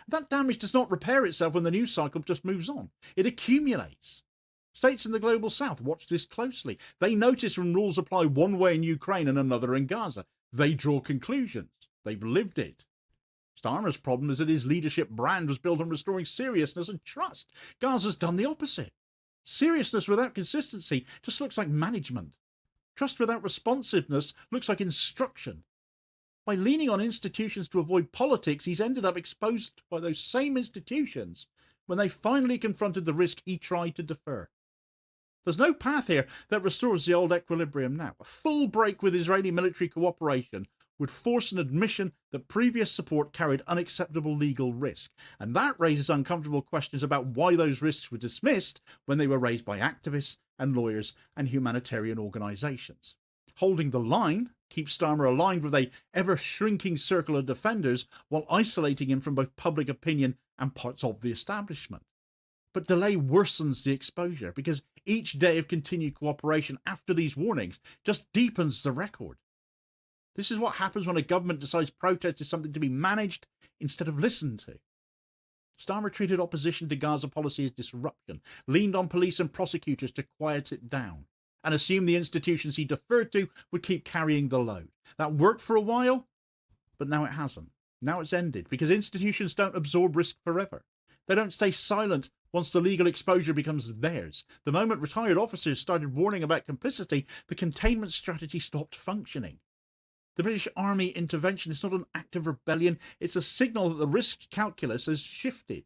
That damage does not repair itself when the news cycle just moves on. It accumulates. States in the global south watch this closely. They notice when rules apply one way in Ukraine and another in Gaza. They draw conclusions. They've lived it. Starmer's problem is that his leadership brand was built on restoring seriousness and trust. Gaza's done the opposite. Seriousness without consistency just looks like management. Trust without responsiveness looks like instruction. By leaning on institutions to avoid politics, he's ended up exposed by those same institutions when they finally confronted the risk he tried to defer. There's no path here that restores the old equilibrium now. A full break with Israeli military cooperation would force an admission that previous support carried unacceptable legal risk. And that raises uncomfortable questions about why those risks were dismissed when they were raised by activists and lawyers and humanitarian organisations. Holding the line keeps Starmer aligned with a ever-shrinking circle of defenders while isolating him from both public opinion and parts of the establishment. But delay worsens the exposure because each day of continued cooperation after these warnings just deepens the record. This is what happens when a government decides protest is something to be managed instead of listened to. Starmer treated opposition to Gaza policy as disruption, leaned on police and prosecutors to quiet it down, and assumed the institutions he deferred to would keep carrying the load. That worked for a while, but now it hasn't. Now it's ended, because institutions don't absorb risk forever. They don't stay silent once the legal exposure becomes theirs. The moment retired officers started warning about complicity, the containment strategy stopped functioning. The British Army intervention is not an act of rebellion, it's a signal that the risk calculus has shifted.